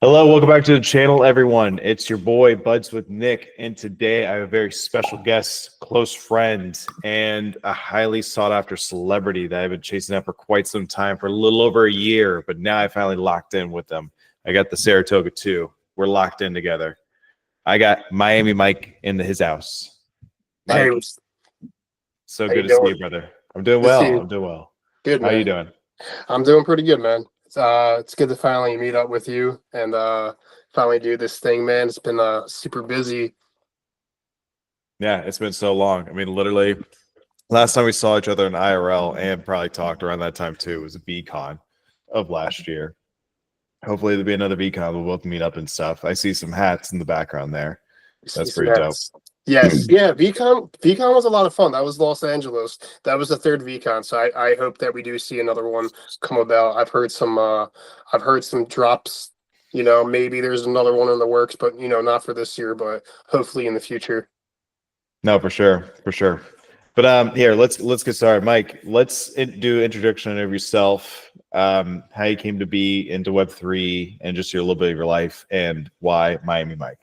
Hello, welcome back to the channel, everyone. It's your boy Buds with Nick, and today I have a very special guest, close friend, and a highly sought-after celebrity that I've been chasing out for quite some time, for a little over a year, but now I finally locked in with them. I got the Saratoga 2. We're locked in together. I got Miami Mike in his house. Hey, Mike, so how you good to see doing? you, brother. I'm doing Good to see well. you. I'm doing well. Good, How you man. doing? I'm doing pretty good, man. It's good to finally meet up with you and finally do this thing, man. It's been super busy. Yeah, it's been so long. I mean, literally, last time we saw each other in IRL and probably talked around that time too was a VCon of last year. Hopefully there'll be another VCon. We'll both meet up and stuff. I see some hats in the background there. That's pretty dope. Yes, yeah. VCon was a lot of fun. That was Los Angeles. That was the third VCon. So I hope that we do see another one come about. I've heard some drops. Maybe there's another one in the works, but not for this year, but hopefully in the future. No, for sure, for sure. But here, let's get started. Mike, let's do introduction of yourself, how you came to be into Web3, and just your little bit of your life and why Miami Mike.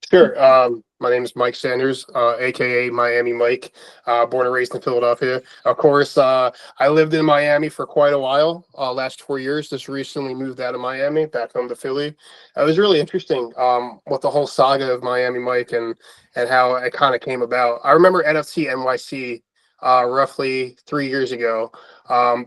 Sure. My name is Mike Sanders, aka Miami Mike. Born and raised in Philadelphia. Of course, I lived in Miami for quite a while. Last 4 years. Just recently moved out of Miami, back home to Philly. It was really interesting. With the whole saga of Miami Mike and how it kind of came about. I remember NFT NYC roughly 3 years ago.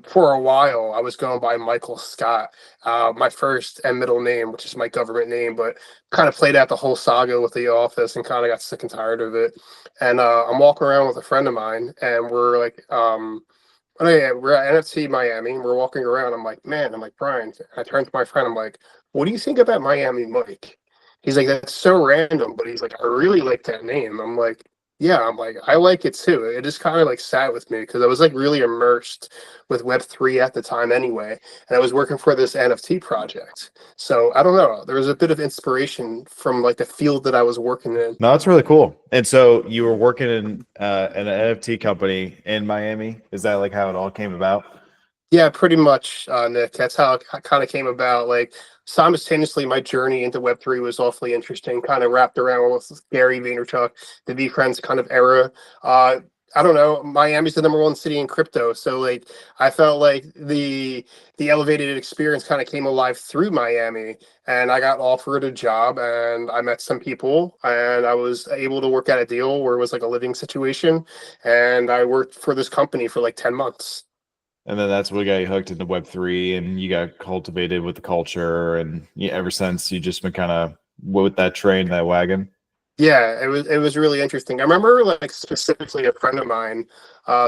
For a while, I was going by Michael Scott, my first and middle name, which is my government name, but kind of played out the whole saga with the office and kind of got sick and tired of it. And I'm walking around with a friend of mine, and we're like, oh yeah, we're at NFC Miami, and we're walking around. I'm like, Brian. I turned to my friend. I'm like, what do you think about Miami Mike? He's like, that's so random, but he's like, I really like that name. I'm like, yeah, I'm like, I like it too. It just kind of like sat with me because I was like really immersed with Web3 at the time anyway. And I was working for this NFT project. So I don't know. There was a bit of inspiration from like the field that I was working in. No, that's really cool. And so you were working in an NFT company in Miami. Is that like how it all came about? Yeah, pretty much, Nick. That's how it kind of came about. Like simultaneously, my journey into Web3 was awfully interesting. Kind of wrapped around with Gary Vaynerchuk, the VCrunch kind of era. Uh, I don't know. Miami's the number one city in crypto, so like I felt like the elevated experience kind of came alive through Miami, and I got offered a job, and I met some people, and I was able to work out a deal where it was like a living situation, and I worked for this company for like 10 months. And then that's what got you hooked into Web3, and you got cultivated with the culture. And yeah, ever since you just been kind of with that train, that wagon. Yeah, it was really interesting. I remember like specifically a friend of mine,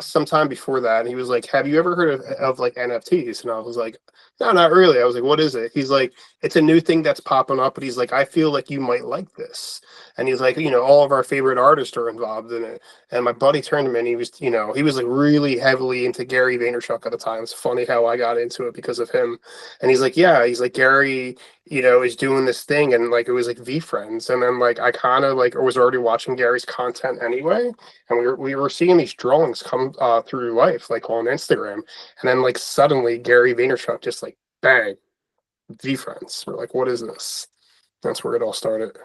sometime before that, and he was like, "Have you ever heard of like NFTs?" And I was like, "No, not really." I was like, "What is it?" He's like, "It's a new thing that's popping up," but he's like, "I feel like you might like this." And he's like, all of our favorite artists are involved in it. And my buddy turned to me and he was like really heavily into Gary Vaynerchuk at the time. It's funny how I got into it because of him. And he's like, "Yeah," he's like, "Gary, is doing this thing," and like it was like V Friends, and then like I kind of like was already watching Gary's content anyway, and we were seeing these drawings come through life like on Instagram, and then like suddenly Gary Vaynerchuk just like bang, V Friends. We're like, what is this? That's where it all started.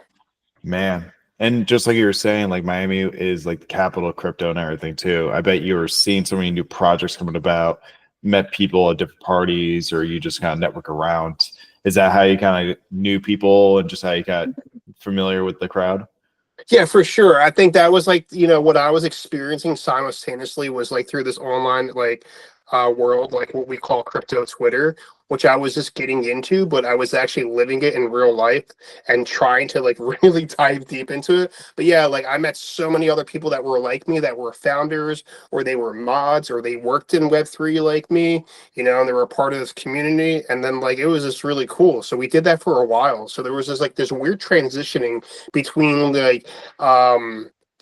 Man. And just like you were saying, like Miami is like the capital of crypto and everything too. I bet you were seeing so many new projects coming about, met people at different parties, or you just kind of network around. Is that how you kind of knew people and just how you got familiar with the crowd? Yeah, for sure. I think that was like, what I was experiencing simultaneously was like through this online like world, like what we call crypto Twitter, which I was just getting into, but I was actually living it in real life and trying to like really dive deep into it. But yeah, like I met so many other people that were like me, that were founders, or they were mods, or they worked in Web3 like me, and they were a part of this community. And then like it was just really cool. So we did that for a while. So there was this weird transitioning between like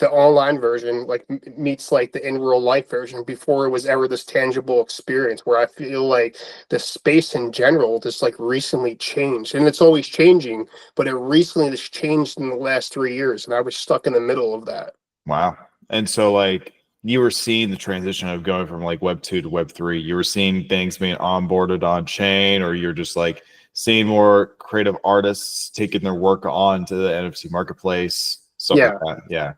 the online version like meets like the in real life version before it was ever this tangible experience, where I feel like the space in general just like recently changed, and it's always changing, but it recently just changed in the last 3 years, and I was stuck in the middle of that. Wow. And so like you were seeing the transition of going from like Web 2 to Web 3. You were seeing things being onboarded on chain, or you're just like seeing more creative artists taking their work on to the NFT marketplace, stuff like Yeah. that. Yeah.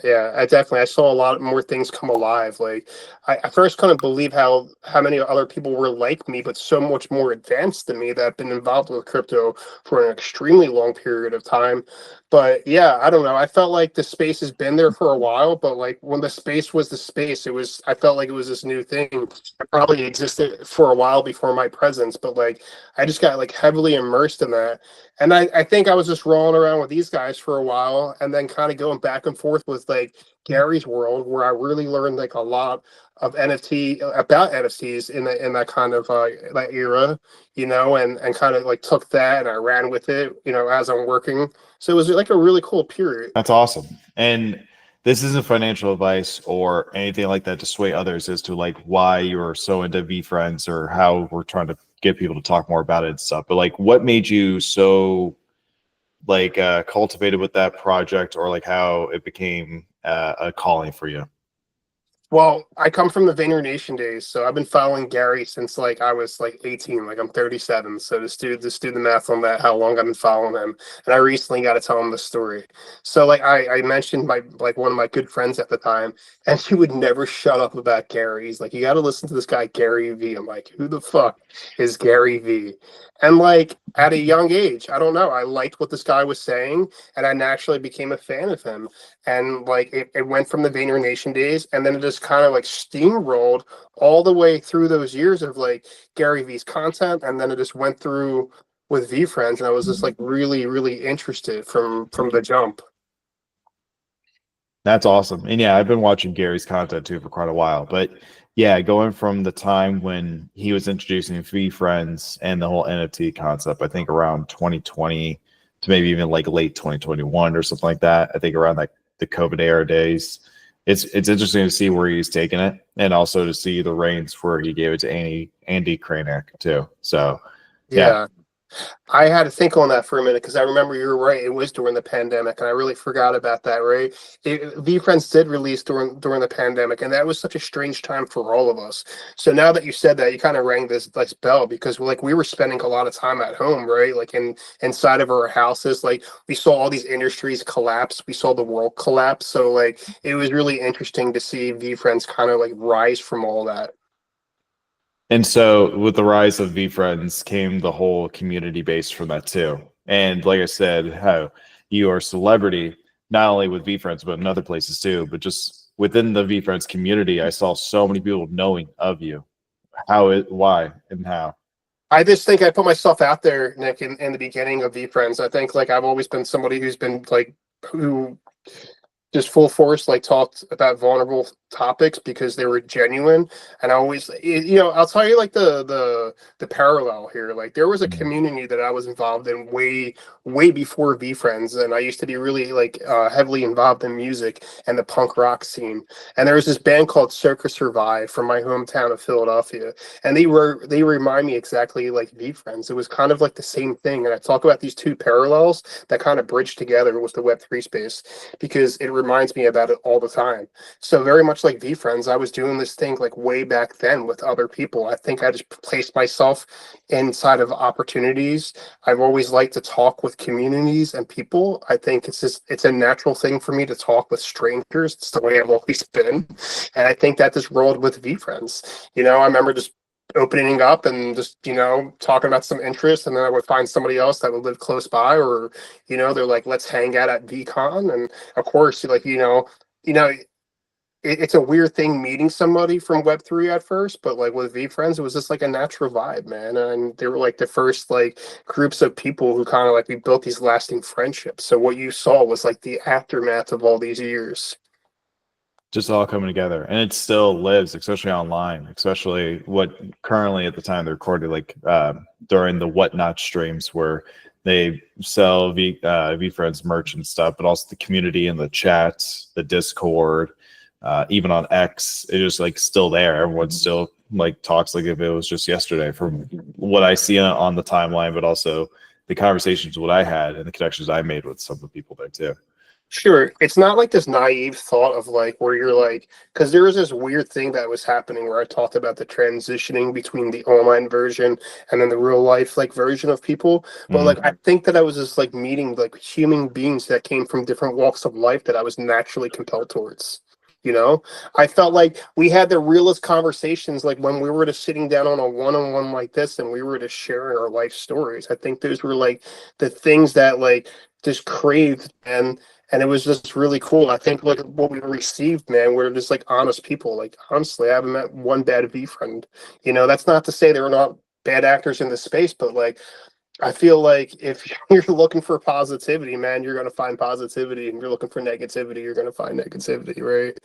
Yeah, I saw a lot more things come alive. Like I first couldn't believe how many other people were like me, but so much more advanced than me that have been involved with crypto for an extremely long period of time. But yeah, I don't know. I felt like the space has been there for a while, but like when the space was the space, I felt like it was this new thing. It probably existed for a while before my presence, but like I just got like heavily immersed in that. And I think I was just rolling around with these guys for a while and then kind of going back and forth with like Gary's world where I really learned like a lot of about NFTs in that kind of that era, and kind of like took that and I ran with it, as I'm working. So it was like a really cool period. That's awesome. And this isn't financial advice or anything like that to sway others as to like why you're so into VFriends or how we're trying to get people to talk more about it and stuff. But like what made you so like cultivated with that project, or like how it became a calling for you? Well, I come from the Vayner Nation days, so I've been following Gary since like I was like 18, like I'm 37. So just do the math on that, how long I've been following him. And I recently got to tell him the story. So like I mentioned one of my good friends at the time, and she would never shut up about Gary. He's like, you got to listen to this guy, Gary V. I'm like, who the fuck is Gary V? And like at a young age, I don't know, I liked what this guy was saying, and I naturally became a fan of him. And like it went from the Vayner Nation days, and then it just kind of like steamrolled all the way through those years of like Gary V's content, and then it just went through with VFriends, and I was just like really, really interested from the jump. That's awesome. And yeah, I've been watching Gary's content too for quite a while. But yeah, going from the time when he was introducing VFriends and the whole NFT concept, I think around 2020 to maybe even like late 2021 or something like that. I think around like the COVID era days. It's interesting to see where he's taking it, and also to see the reins where he gave it to Andy Kranick too. So yeah. Yeah. I had to think on that for a minute because I remember you were right. It was during the pandemic, and I really forgot about that. Right, VFriends did release during the pandemic, and that was such a strange time for all of us. So now that you said that, you kind of rang this bell because like we were spending a lot of time at home, right? Like inside of our houses, like we saw all these industries collapse. We saw the world collapse. So like it was really interesting to see VFriends kind of like rise from all that. And so with the rise of VFriends came the whole community base from that too. And like I said, how you are a celebrity, not only with VFriends, but in other places too, but just within the VFriends community, I saw so many people knowing of you. Why, and how. I just think I put myself out there, Nick, in the beginning of VFriends. I think like I've always been somebody who's been like who just full force like talked about vulnerable topics because they were genuine. And I always, I'll tell you like the parallel here. Like there was a community that I was involved in way before VFriends, and I used to be really like heavily involved in music and the punk rock scene. And there was this band called Circa Survive from my hometown of Philadelphia, and they remind me exactly like VFriends. It was kind of like the same thing, and I talk about these two parallels that kind of bridge together with the Web3 space because it reminds me about it all the time. So very much like VFriends, I was doing this thing like way back then with other people. I think I just placed myself inside of opportunities. I've always liked to talk with communities and people. I think it's a natural thing for me to talk with strangers. It's the way I've always been. And I think that just rolled with VFriends. I remember just opening up and just talking about some interest, and then I would find somebody else that would live close by, or they're like, let's hang out at VCon. And of course, like it's a weird thing meeting somebody from Web3 at first, but like with VFriends, it was just like a natural vibe, man. And they were like the first like groups of people who kind of like we built these lasting friendships. So what you saw was like the aftermath of all these years. Just all coming together, and it still lives, especially online, especially what currently at the time they recorded, like during the Whatnot streams where they sell VFriends merch and stuff, but also the community and the chats, the Discord, even on X, it is like still there. Everyone still like talks like if it was just yesterday from what I see on the timeline, but also the conversations what I had and the connections I made with some of the people there too. Sure. It's not like this naive thought of like where you're like, because there was this weird thing that was happening where I talked about the transitioning between the online version and then the real life like version of people. But like, I think that I was just like meeting like human beings that came from different walks of life that I was naturally compelled towards. You know, I felt like we had the realest conversations, like when we were just sitting down on a one-on-one like this and we were just sharing our life stories. I think those were like the things that like just craved, and it was just really cool. I think like what we received, man, we're just like honest people. Like honestly, I haven't met one bad V friend. You know, that's not to say there are not bad actors in the space, but like I feel like if you're looking for positivity, man, you're gonna find positivity, and you're looking for negativity, you're gonna find negativity, right?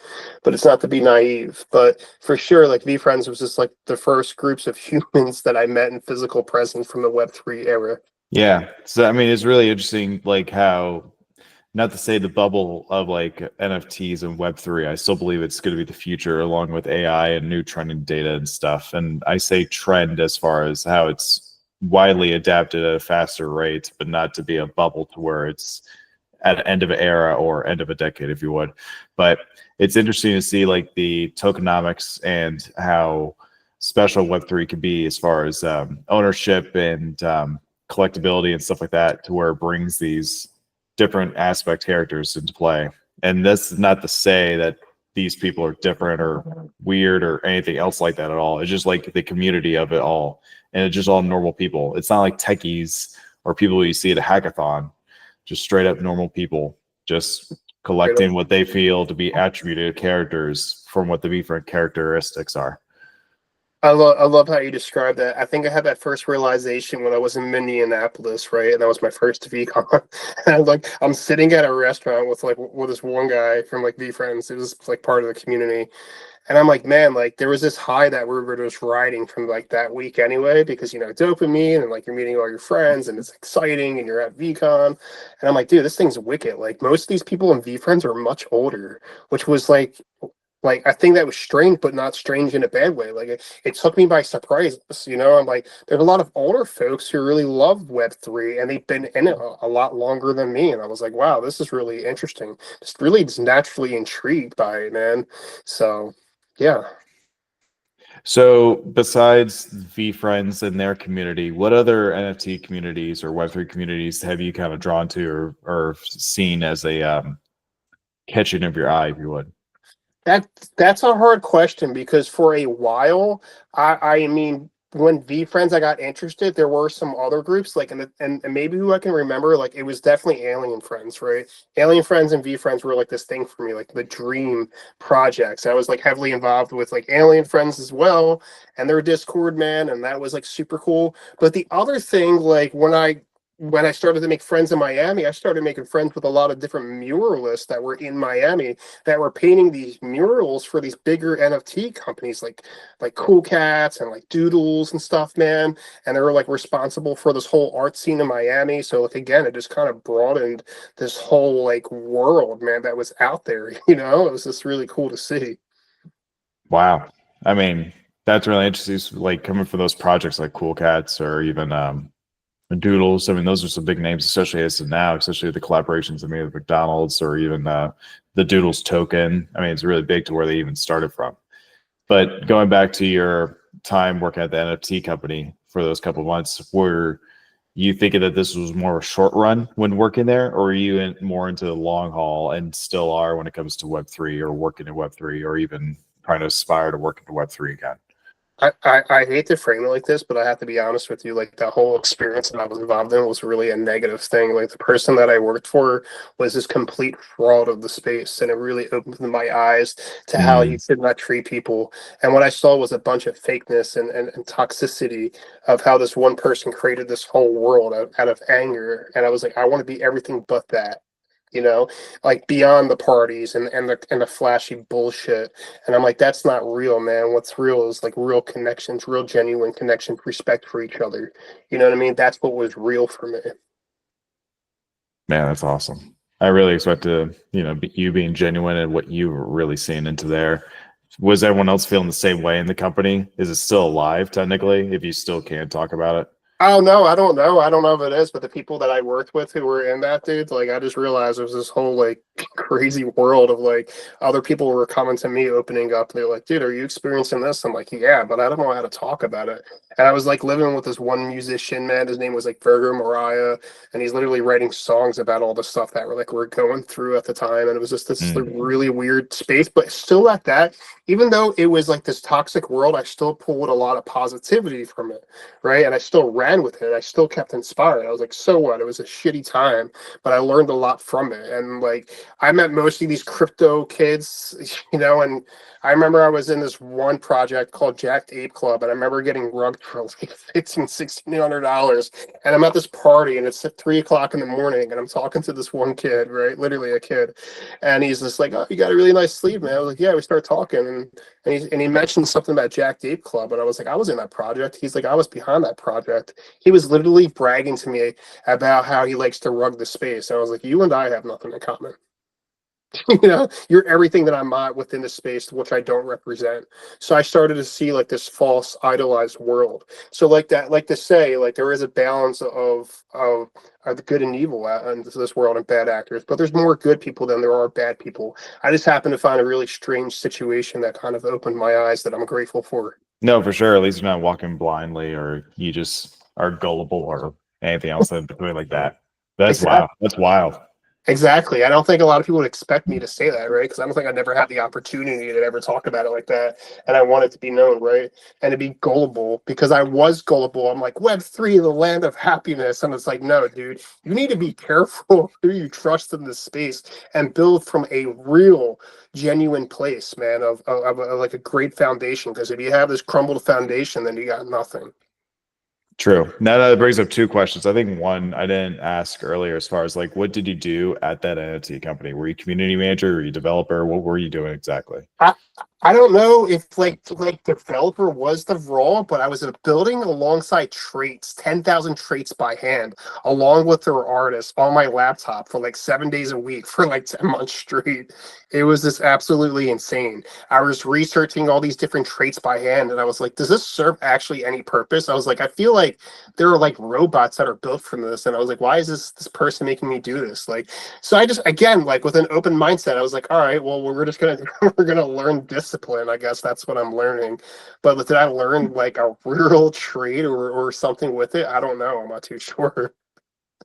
But it's not to be naive. But for sure, like V Friends was just like the first groups of humans that I met in physical presence from the Web3 era. Yeah. So I mean, it's really interesting, like how, not to say the bubble of like NFTs and Web3, I still believe it's going to be the future along with AI and new trending data and stuff. And I say trend as far as how it's widely adapted at a faster rate, but not to be a bubble to where it's at an end of an era or end of a decade, if you would. But it's interesting to see like the tokenomics and how special Web3 can be as far as ownership and collectability and stuff like that, to where it brings these different aspect characters into play. And that's not to say that these people are different or weird or anything else like that at all. It's just like the community of it all. And it's just all normal people. It's not like techies or people you see at a hackathon, just straight up normal people, just collecting what they feel to be attributed characters from what the different characteristics are. I love how you describe that. I think I had that first realization when I was in Minneapolis, right? And that was my first VCon. And I'm sitting at a restaurant with like with this one guy from like V Friends. It was like part of the community. And I'm like, man, like there was this high that we were just riding from like that week anyway, because you know, dopamine and like you're meeting all your friends and it's exciting and you're at VCon. And I'm like, dude, this thing's wicked. Like most of these people in V Friends are much older, which was like I think that was strange, but not strange in a bad way. Like it took me by surprise. You know, I'm like, there's a lot of older folks who really love Web3, and they've been in it a lot longer than me. And I was like, wow, this is really interesting. Just naturally intrigued by it, man. So, yeah. So besides V Friends and their community, what other NFT communities or Web3 communities have you kind of drawn to or seen as a catching of your eye, if you would? That's a hard question because for a while, I mean, when V Friends I got interested, there were some other groups like and maybe who I can remember, like it was definitely Alien Friends, right? Alien Friends and V Friends were like this thing for me, like the dream projects. I was like heavily involved with like Alien Friends as well and their Discord, man, and that was like super cool. But the other thing, like when I started to make friends in Miami, I started making friends with a lot of different muralists that were in Miami that were painting these murals for these bigger NFT companies like Cool Cats and like Doodles and stuff, man. And they were like responsible for this whole art scene in Miami. So like again, it just kind of broadened this whole like world, man, that was out there. You know, it was just really cool to see. Wow. I mean, that's really interesting. Like coming from those projects like Cool Cats or even Doodles. I mean, those are some big names, especially as of now, especially the collaborations I made with McDonald's or even the Doodles token. I mean, it's really big to where they even started from. But going back to your time working at the NFT company for those couple of months, were you thinking that this was more a short run when working there, or are you more into the long haul and still are when it comes to Web3 or working in Web3 or even trying to aspire to work into Web3 again? I hate to frame it like this, but I have to be honest with you. Like the whole experience that I was involved in was really a negative thing. Like the person that I worked for was this complete fraud of the space, and it really opened my eyes to how you should not treat people. And what I saw was a bunch of fakeness and toxicity of how this one person created this whole world out of anger. And I was like, I want to be everything but that. You know, like beyond the parties and the flashy bullshit. And I'm like, that's not real, man. What's real is like real connections, real genuine connections, respect for each other. You know what I mean? That's what was real for me. Man, that's awesome. I really expect to, you being genuine and what you were really seeing into there. Was everyone else feeling the same way in the company? Is it still alive technically, if you still can talk about it? Oh no, I don't know. I don't know if it is, but the people that I worked with who were in that, dude, like I just realized there was this whole like crazy world of like other people were coming to me opening up. They're like, dude, are you experiencing this? I'm like, yeah, but I don't know how to talk about it. And I was like living with this one musician, man. His name was like Virgo Mariah, and he's literally writing songs about all the stuff that we're going through at the time. And it was just this like, Mm. really weird space, but still at that, even though it was like this toxic world, I still pulled a lot of positivity from it, right? And I still ran with it. I still kept inspired. I was like, so what? It was a shitty time, but I learned a lot from it. And like, I met mostly these crypto kids, and I remember I was in this one project called Jacked Ape Club, and I remember getting rugged for like $1,600. And I'm at this party, and it's at 3 o'clock in the morning, and I'm talking to this one kid, right? Literally a kid. And he's just like, oh, you got a really nice sleeve, man. I was like, yeah, we started talking. And he mentioned something about Jacked Ape Club, and I was like, I was in that project. He's like, I was behind that project. He was literally bragging to me about how he likes to rug the space. And I was like, you and I have nothing in common. You're everything that I'm not within the space which I don't represent. So I started to see like this false idolized world. So like that, like to say, like there is a balance of the good and evil in this world and bad actors, but there's more good people than there are bad people. I just happened to find a really strange situation that kind of opened my eyes that I'm grateful for. No, for sure. At least you're not walking blindly, or you just are gullible, or anything else in between like that. That's Exactly. wild. That's wild. Exactly. I don't think a lot of people would expect me to say that, right? Because I don't think I never had the opportunity to ever talk about it like that. And I want it to be known, right? And to be gullible because I was gullible. I'm like, Web3, the land of happiness. And it's like, no, dude, you need to be careful who you trust in this space and build from a real, genuine place, man, of like a great foundation. Because if you have this crumbled foundation, then you got nothing. True. Now that brings up two questions. I think one I didn't ask earlier, as far as like, what did you do at that NFT company? Were you community manager? Were you developer? What were you doing exactly? I I don't know if like developer was the role, but I was building alongside traits, 10,000 traits by hand, along with their artists on my laptop for like 7 days a week for like 10 months straight. It was just absolutely insane. I was researching all these different traits by hand, and I was like, does this serve actually any purpose? I was like, I feel like there are like robots that are built from this, and I was like, why is this person making me do this? Like, so I just again like with an open mindset, I was like, all right, well we're just gonna we're gonna learn discipline. I guess that's what I'm learning. But did I learn like a real trade or something with it? I don't know. I'm not too sure.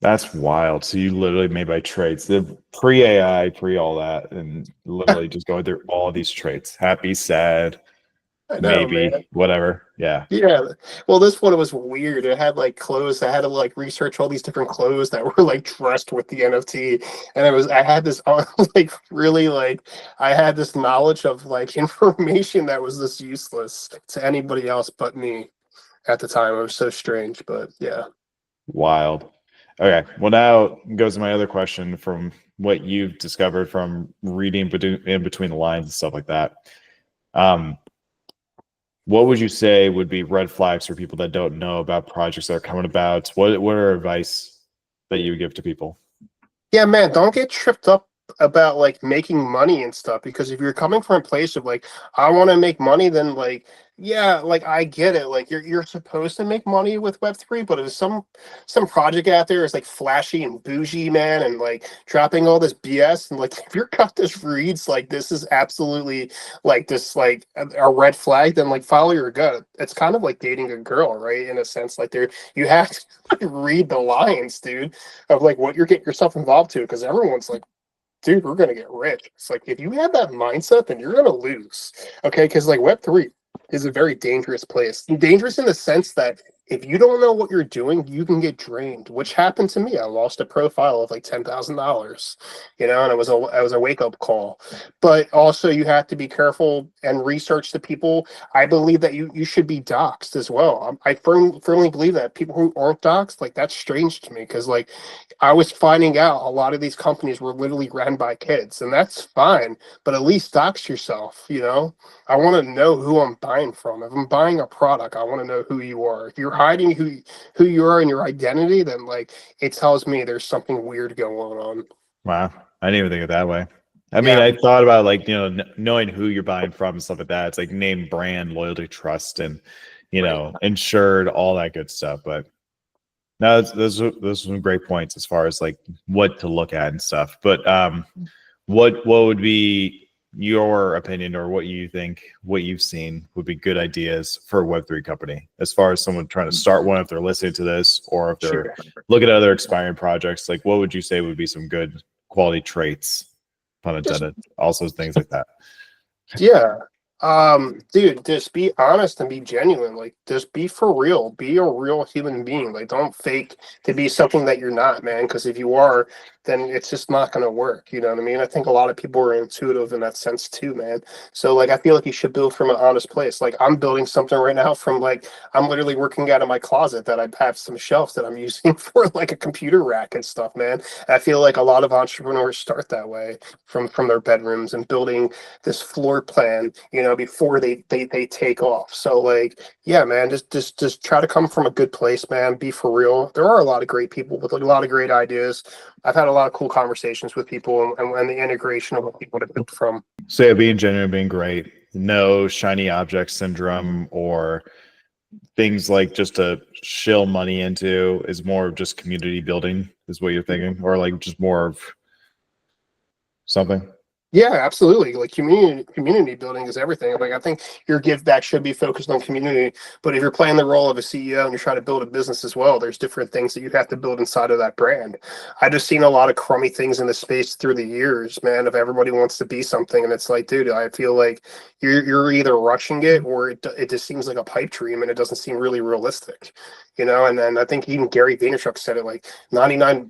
That's wild. So you literally made by traits, the pre AI, pre all that, and literally just going through all these traits: happy, sad, I know, man. maybe, whatever. Yeah. Yeah. Well, this one was weird. It had like clothes. I had to like research all these different clothes that were like dressed with the NFT. And I had this like really like I had this knowledge of like information that was this useless to anybody else but me at the time. It was so strange, but yeah. Wild. Okay. Well, now goes to my other question from what you've discovered from reading in between the lines and stuff like that. Um, what would you say would be red flags for people that don't know about projects that are coming about? What are advice that you would give to people? Yeah, man, don't get tripped up about like making money and stuff because if you're coming from a place of like I want to make money, then like yeah, like I get it. Like you're supposed to make money with Web3, but if some project out there is like flashy and bougie, man, and like dropping all this BS and like if your cut this reads like this is absolutely like this like a red flag, then like follow your gut. It's kind of like dating a girl, right? In a sense, like there you have to read the lines, dude, of like what you're getting yourself involved to because everyone's like dude, we're gonna get rich. It's like if you have that mindset, then you're gonna lose. Okay, because like Web3 is a very dangerous place. Dangerous in the sense that if you don't know what you're doing, you can get drained, which happened to me. I lost a profile of like $10,000, and it was a wake up call. But also, you have to be careful and research the people. I believe that you should be doxxed as well. I firmly believe that people who aren't doxxed, like that's strange to me because like I was finding out a lot of these companies were literally ran by kids, and that's fine. But at least dox yourself. I want to know who I'm buying from. If I'm buying a product, I want to know who you are. If you're hiding who you are and your identity, then like it tells me there's something weird going on. Wow. I didn't even think of it that way. I mean, Yeah, I thought about like, knowing who you're buying from and stuff like that. It's like name, brand, loyalty, trust, and, insured, all that good stuff. But No, those are some great points as far as like what to look at and stuff. But what would be your opinion, or what you think, what you've seen would be good ideas for a Web3 company, as far as someone trying to start one, if they're listening to this, or if they're looking at other expiring projects? Like, what would you say would be some good quality traits, pun intended, also things like that? Yeah. Dude, just be honest and be genuine. Like, just be for real. Be a real human being. Like, don't fake to be something that you're not, man. Because if you are, then it's just not going to work. You know what I mean? I think a lot of people are intuitive in that sense too, man. So, like, I feel like you should build from an honest place. Like, I'm building something right now from, like, I'm literally working out of my closet that I have some shelves that I'm using for like a computer rack and stuff, man. And I feel like a lot of entrepreneurs start that way from their bedrooms and building this floor plan, you know, before they take off. So like, yeah, man, just try to come from a good place, man. Be for real. There are a lot of great people with a lot of great ideas. I've had a lot of cool conversations with people, and the integration of what people to build from. So yeah, being genuine, being great, no shiny object syndrome, or things like just to shill money into, is more of just community building, is what you're thinking, or like just more of something. Yeah, absolutely. Like community building is everything. Like I think your give back should be focused on community. But if you're playing the role of a CEO and you're trying to build a business as well, there's different things that you have to build inside of that brand. I just seen a lot of crummy things in the space through the years, man. If everybody wants to be something, and it's like, dude, I feel like you're either rushing it, or it just seems like a pipe dream and it doesn't seem really realistic, you know. And then I think even Gary Vaynerchuk said it, like 99%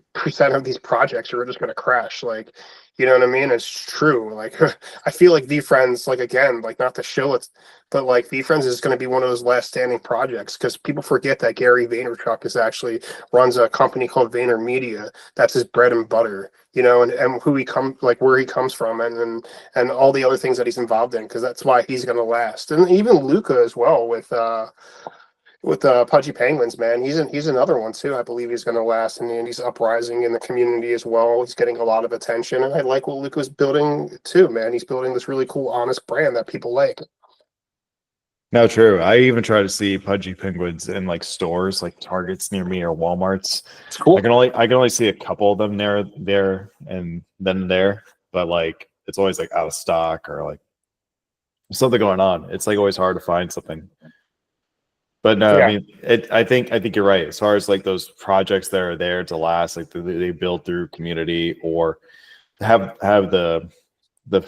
of these projects are just going to crash. Like, you know what I mean? It's true. Like, I feel like VFriends, like, again, like, not to show it, but like VFriends is going to be one of those last standing projects, because people forget that Gary Vaynerchuk is actually runs a company called Vayner Media. That's his bread and butter, you know, and who he comes, like, where he comes from, and all the other things that he's involved in, because that's why he's going to last. And even Luca as well with Pudgy Penguins, man. He's another one too. I believe he's going to last, and he's uprising in the community as well. He's getting a lot of attention, and I like what Luca's building too, man. He's building this really cool, honest brand that people like. No, true. I even try to see Pudgy Penguins in like stores, like Targets near me or Walmarts. It's cool. I can only see a couple of them there and then there, but like it's always like out of stock, or like something going on. It's like always hard to find something. But no, Yeah. I mean, I think you're right. As far as like those projects that are there to last, like they build through community, or have the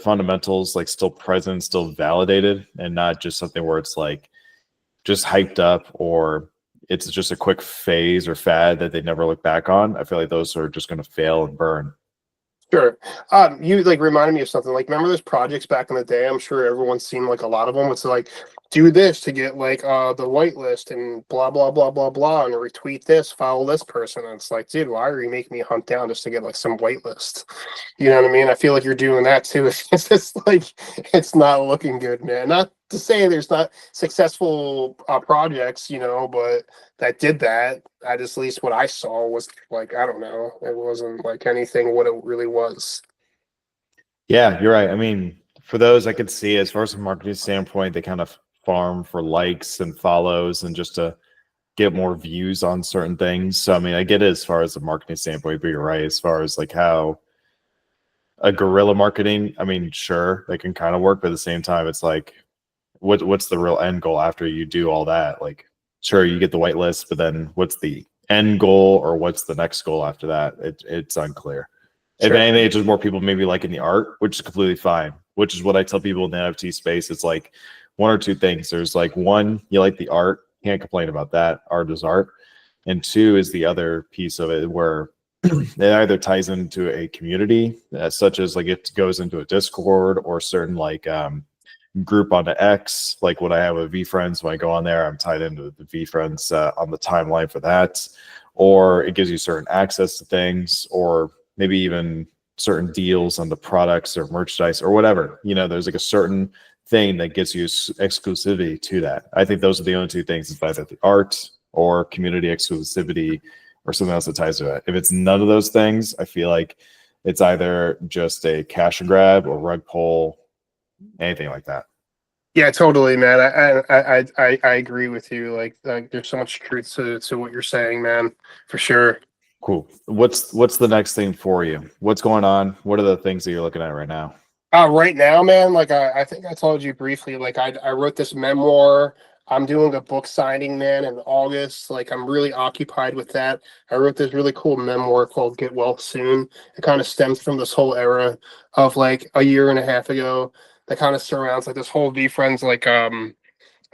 fundamentals like still present, still validated, and not just something where it's like just hyped up, or it's just a quick phase or fad that they never look back on. I feel like those are just going to fail and burn. Sure. You like reminded me of something. Like, remember those projects back in the day? I'm sure everyone's seen like a lot of them. It's like, do this to get like the whitelist and blah blah blah blah blah, and retweet this, follow this person. And it's like, dude, why are you making me hunt down just to get like some whitelist? You know what I mean? I feel like you're doing that too. It's just like, it's not looking good, man. Not to say there's not successful projects, you know, but that did that. At least what I saw was like, I don't know, it wasn't like anything what it really was. Yeah, you're right. I mean, for those I could see, as far as a marketing standpoint, they kind of farm for likes and follows and just to get more views on certain things. So I mean, I get it as far as the marketing standpoint, but you're right as far as like how a guerrilla marketing, I mean, sure, they can kind of work, but at the same time, it's like, what's the real end goal after you do all that? Like, sure, you get the whitelist, but then what's the end goal, or what's the next goal after that? It's unclear. If Sure. anything, it's just more people maybe liking the art, which is completely fine. Which is what I tell people in the NFT space. It's like one or two things. There's like, one, you like the art, can't complain about that. Art is art. And two is the other piece of it, where it either ties into a community, such as like it goes into a Discord or certain like group onto X. Like when I have a VFriends, when I go on there, I'm tied into the VFriends on the timeline for that. Or it gives you certain access to things, or maybe even certain deals on the products or merchandise or whatever. You know, there's like a certain thing that gets you exclusivity to that. I think those are the only two things. It's either the art or community exclusivity or something else that ties to it. If it's none of those things, I feel like it's either just a cash grab or rug pull, anything like that. Yeah, totally, man. I agree with you. Like there's so much truth to what you're saying, man, for sure. Cool. What's the next thing for you? What's going on? What are the things that you're looking at right now? Right now, man, like I think I told you briefly, like I wrote this memoir. I'm doing a book signing, man, in August. Like I'm really occupied with that. I wrote this really cool memoir called Get Well Soon. It kind of stems from this whole era of like a year and a half ago that kind of surrounds like this whole V Friends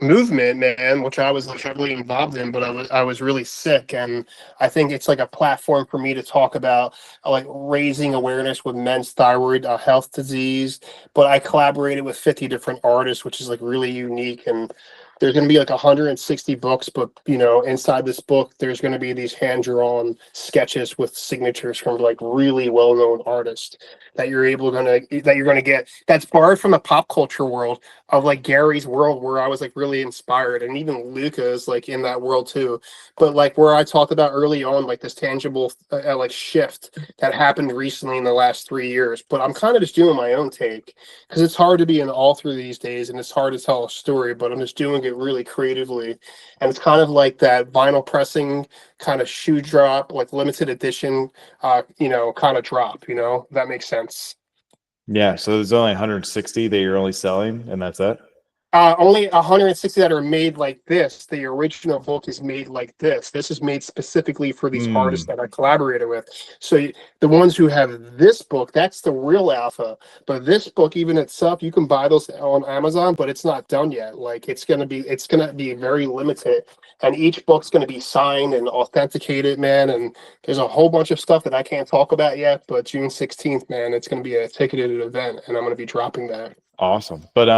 movement, man, which I was like heavily involved in, but I was really sick, and I think it's like a platform for me to talk about like raising awareness with men's thyroid health disease. But I collaborated with 50 different artists, which is like really unique, and there's going to be like 160 books, but inside this book there's going to be these hand drawn sketches with signatures from like really well known artists that you're gonna get that's borrowed from the pop culture world of like Gary's world, where I was like really inspired, and even Luca is like in that world too. But like where I talked about early on, like this tangible like shift that happened recently in the last 3 years. But I'm kind of just doing my own take because it's hard to be an author these days, and it's hard to tell a story. But I'm just doing it really creatively, and it's kind of like that vinyl pressing kind of shoe drop, like limited edition, kind of drop. If that makes sense. Yeah, so there's only 160 that you're only selling, and that's it. Only 160 that are made like this. The original book is made like this. This is made specifically for these artists Hmm. that I collaborated with. So the ones who have this book, that's the real alpha. But this book, even itself, you can buy those on Amazon, but it's not done yet. Like it's gonna be very limited, and each book's gonna be signed and authenticated, man. And there's a whole bunch of stuff that I can't talk about yet. But June 16th, man, it's gonna be a ticketed event, and I'm gonna be dropping that. Awesome. But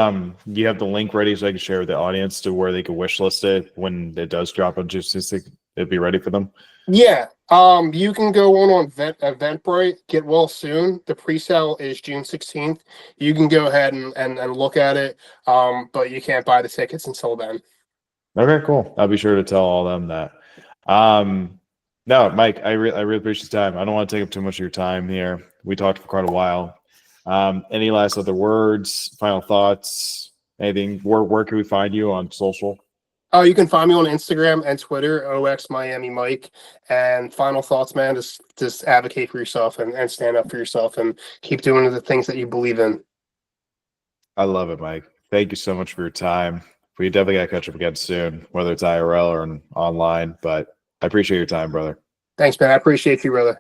you have the link ready so I can share with the audience to where they can wish list it when it does drop on June 16th. It'd be ready for them. Yeah. You can go on Eventbrite, get well soon. The pre-sale is June 16th. You can go ahead and look at it. But you can't buy the tickets until then. Okay, cool. I'll be sure to tell all them that. Um, no, Mike, I really appreciate your time. I don't want to take up too much of your time here. We talked for quite a while. Any last other words, final thoughts, anything? Where can we find you on social? Oh, you can find me on Instagram and Twitter, OX Miami Mike. And final thoughts, man, just advocate for yourself and stand up for yourself and keep doing the things that you believe in. I love it, Mike. Thank you so much for your time. We definitely got to catch up again soon, whether it's IRL or online, but I appreciate your time, brother. Thanks, man. I appreciate you, brother.